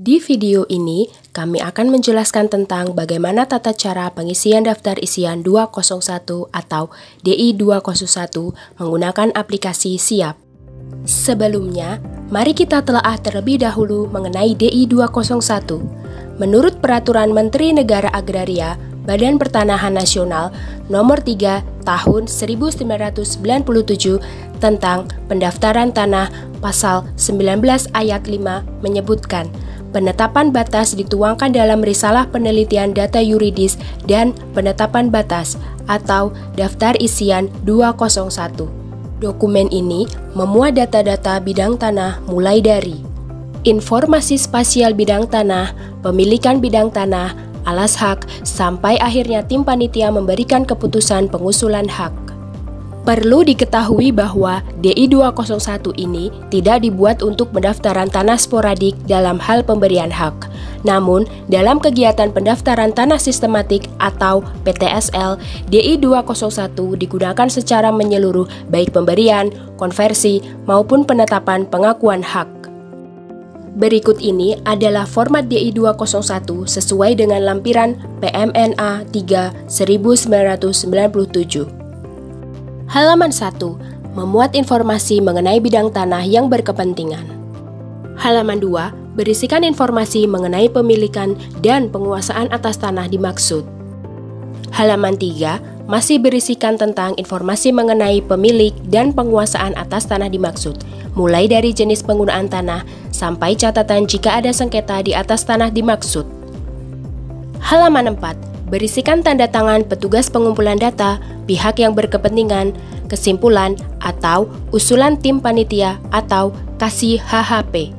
Di video ini, kami akan menjelaskan tentang bagaimana tata cara pengisian daftar isian 201 atau DI 201 menggunakan aplikasi Siap. Sebelumnya, mari kita telaah terlebih dahulu mengenai DI 201. Menurut Peraturan Menteri Negara Agraria, Badan Pertanahan Nasional Nomor 3 Tahun 1997 tentang Pendaftaran Tanah Pasal 19 Ayat 5 menyebutkan penetapan batas dituangkan dalam Risalah Penelitian Data Yuridis dan Penetapan Batas atau Daftar Isian 201. Dokumen ini memuat data-data bidang tanah mulai dari informasi spasial bidang tanah, pemilikan bidang tanah, alas hak, sampai akhirnya tim panitia memberikan keputusan pengusulan hak. Perlu diketahui bahwa DI 201 ini tidak dibuat untuk pendaftaran tanah sporadik dalam hal pemberian hak. Namun, dalam kegiatan pendaftaran tanah sistematik atau PTSL, DI 201 digunakan secara menyeluruh baik pemberian, konversi, maupun penetapan pengakuan hak. Berikut ini adalah format DI 201 sesuai dengan lampiran PMNA 3 1997. Halaman 1. Memuat informasi mengenai bidang tanah yang berkepentingan. Halaman 2. Berisikan informasi mengenai pemilikan dan penguasaan atas tanah dimaksud. Halaman 3. Masih berisikan tentang informasi mengenai pemilik dan penguasaan atas tanah dimaksud, mulai dari jenis penggunaan tanah sampai catatan jika ada sengketa di atas tanah dimaksud. Halaman 4. Berisikan tanda tangan petugas pengumpulan data, pihak yang berkepentingan, kesimpulan, atau usulan tim panitia atau KASI HHP.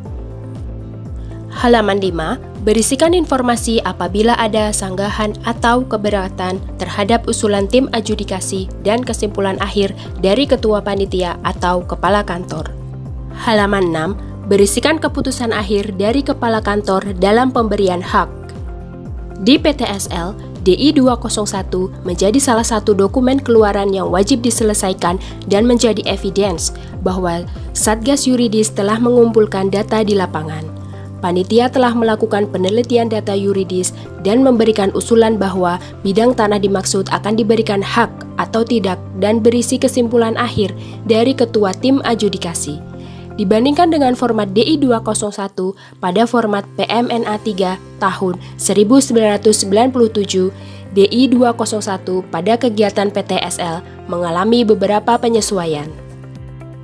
Halaman 5. Berisikan informasi apabila ada sanggahan atau keberatan terhadap usulan tim adjudikasi dan kesimpulan akhir dari ketua panitia atau kepala kantor. Halaman 6. Berisikan keputusan akhir dari kepala kantor dalam pemberian hak. Di PTSL, DI 201 menjadi salah satu dokumen keluaran yang wajib diselesaikan dan menjadi evidence bahwa Satgas Yuridis telah mengumpulkan data di lapangan. Panitia telah melakukan penelitian data yuridis dan memberikan usulan bahwa bidang tanah dimaksud akan diberikan hak atau tidak dan berisi kesimpulan akhir dari ketua tim adjudikasi. Dibandingkan dengan format DI 201 pada format PMNA 3 tahun 1997, DI 201 pada kegiatan PTSL mengalami beberapa penyesuaian.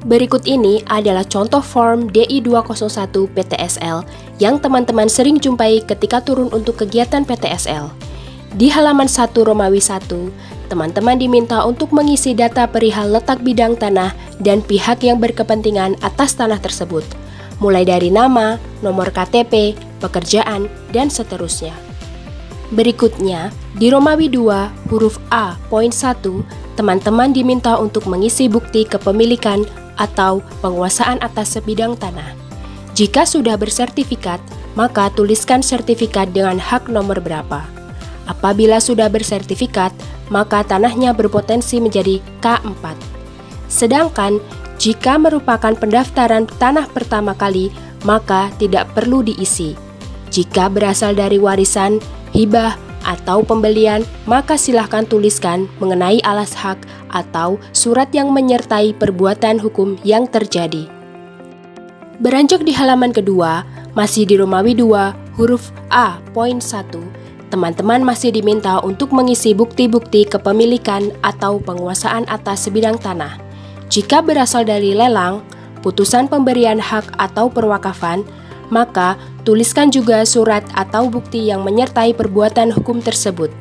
Berikut ini adalah contoh form DI 201 PTSL yang teman-teman sering jumpai ketika turun untuk kegiatan PTSL. Di halaman 1 Romawi 1, teman-teman diminta untuk mengisi data perihal letak bidang tanah dan pihak yang berkepentingan atas tanah tersebut, mulai dari nama, nomor KTP, pekerjaan, dan seterusnya. Berikutnya, di Romawi 2, huruf A, poin 1, teman-teman diminta untuk mengisi bukti kepemilikan atau penguasaan atas sebidang tanah. Jika sudah bersertifikat, maka tuliskan sertifikat dengan hak nomor berapa. Apabila sudah bersertifikat, maka tanahnya berpotensi menjadi K4. Sedangkan, jika merupakan pendaftaran tanah pertama kali, maka tidak perlu diisi. Jika berasal dari warisan, hibah, atau pembelian, maka silahkan tuliskan mengenai alas hak atau surat yang menyertai perbuatan hukum yang terjadi. Beranjak di halaman kedua, masih di Romawi 2, huruf A, poin 1, teman-teman masih diminta untuk mengisi bukti-bukti kepemilikan atau penguasaan atas sebidang tanah. Jika berasal dari lelang, putusan pemberian hak atau perwakafan, maka tuliskan juga surat atau bukti yang menyertai perbuatan hukum tersebut.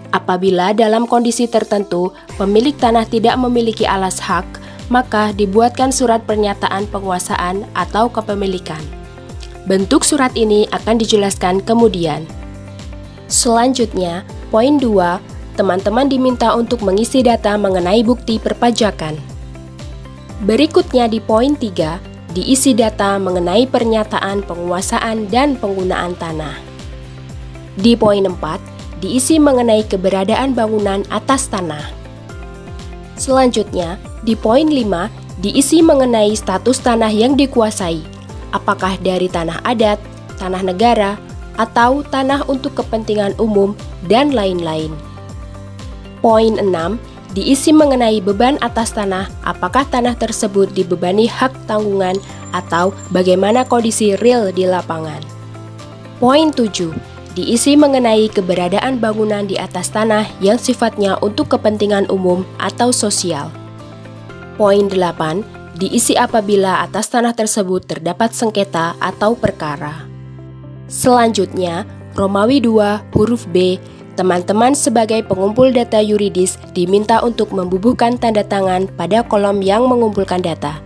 Apabila dalam kondisi tertentu pemilik tanah tidak memiliki alas hak, maka dibuatkan surat pernyataan penguasaan atau kepemilikan. Bentuk surat ini akan dijelaskan kemudian. Selanjutnya, poin 2, teman-teman diminta untuk mengisi data mengenai bukti perpajakan. Berikutnya di poin 3, diisi data mengenai pernyataan penguasaan dan penggunaan tanah. Di poin 4, diisi mengenai keberadaan bangunan atas tanah. Selanjutnya, di poin 5, diisi mengenai status tanah yang dikuasai, apakah dari tanah adat, tanah negara, atau tanah untuk kepentingan umum, dan lain-lain. Poin 6, diisi mengenai beban atas tanah, apakah tanah tersebut dibebani hak tanggungan atau bagaimana kondisi real di lapangan. Poin 7, diisi mengenai keberadaan bangunan di atas tanah yang sifatnya untuk kepentingan umum atau sosial. Poin 8, diisi apabila atas tanah tersebut terdapat sengketa atau perkara. Selanjutnya, Romawi 2 huruf B, teman-teman sebagai pengumpul data yuridis diminta untuk membubuhkan tanda tangan pada kolom yang mengumpulkan data,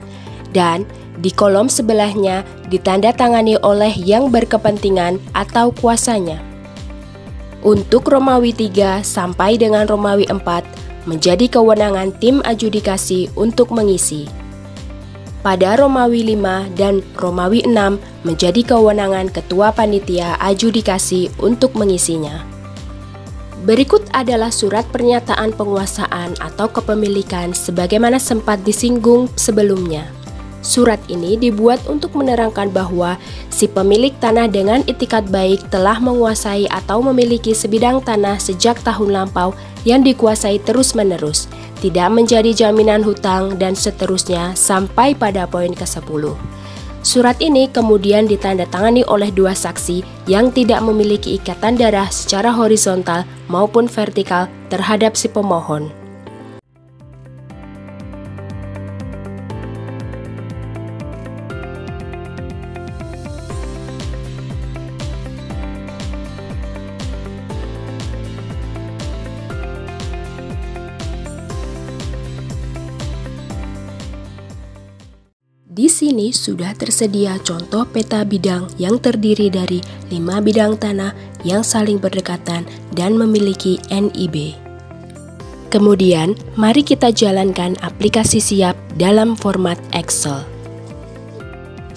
dan di kolom sebelahnya ditandatangani oleh yang berkepentingan atau kuasanya. Untuk Romawi 3 sampai dengan Romawi 4 menjadi kewenangan tim adjudikasi untuk mengisi. Pada Romawi 5 dan Romawi 6 menjadi kewenangan ketua panitia adjudikasi untuk mengisinya. Berikut adalah surat pernyataan penguasaan atau kepemilikan sebagaimana sempat disinggung sebelumnya. Surat ini dibuat untuk menerangkan bahwa si pemilik tanah dengan itikat baik telah menguasai atau memiliki sebidang tanah sejak tahun lampau yang dikuasai terus-menerus, tidak menjadi jaminan hutang, dan seterusnya sampai pada poin ke-10. Surat ini kemudian ditandatangani oleh dua saksi yang tidak memiliki ikatan darah secara horizontal maupun vertikal terhadap si pemohon. Di sini sudah tersedia contoh peta bidang yang terdiri dari 5 bidang tanah yang saling berdekatan dan memiliki NIB. Kemudian, mari kita jalankan aplikasi siap dalam format Excel.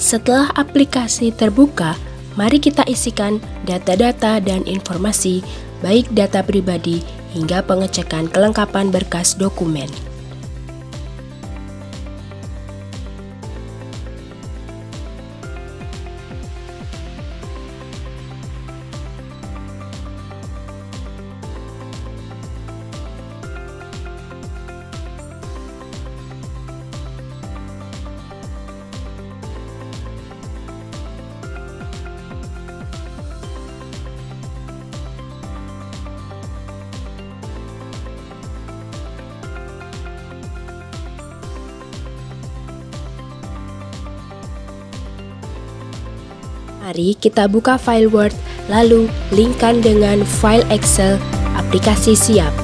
Setelah aplikasi terbuka, mari kita isikan data-data dan informasi, baik data pribadi hingga pengecekan kelengkapan berkas dokumen. Mari kita buka file Word, lalu linkkan dengan file Excel aplikasi siap.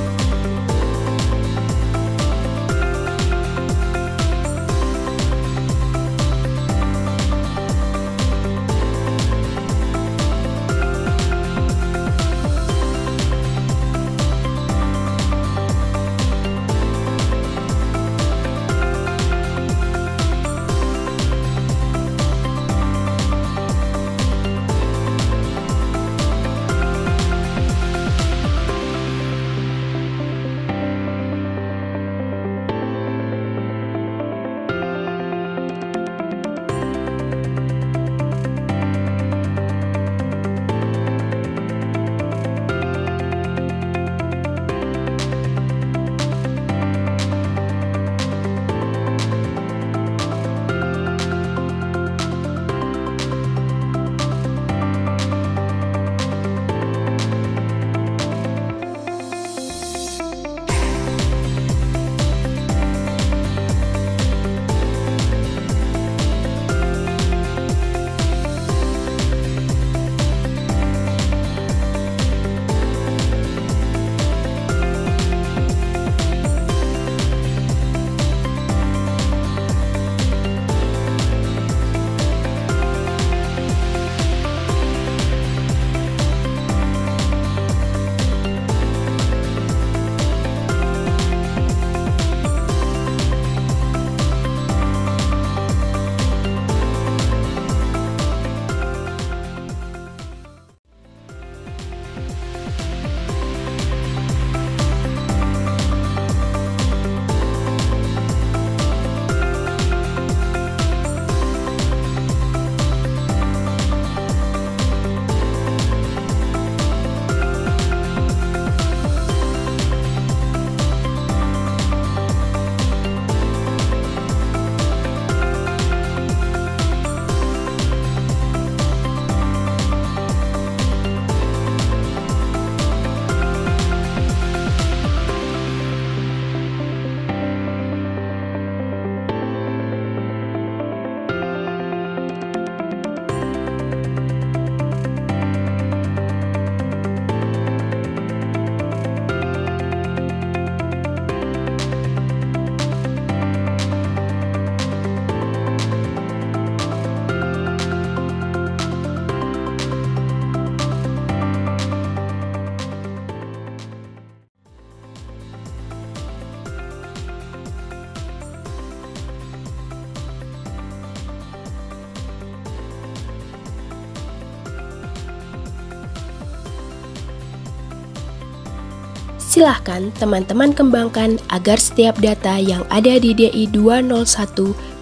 Silahkan teman-teman kembangkan agar setiap data yang ada di DI 201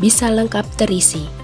bisa lengkap terisi.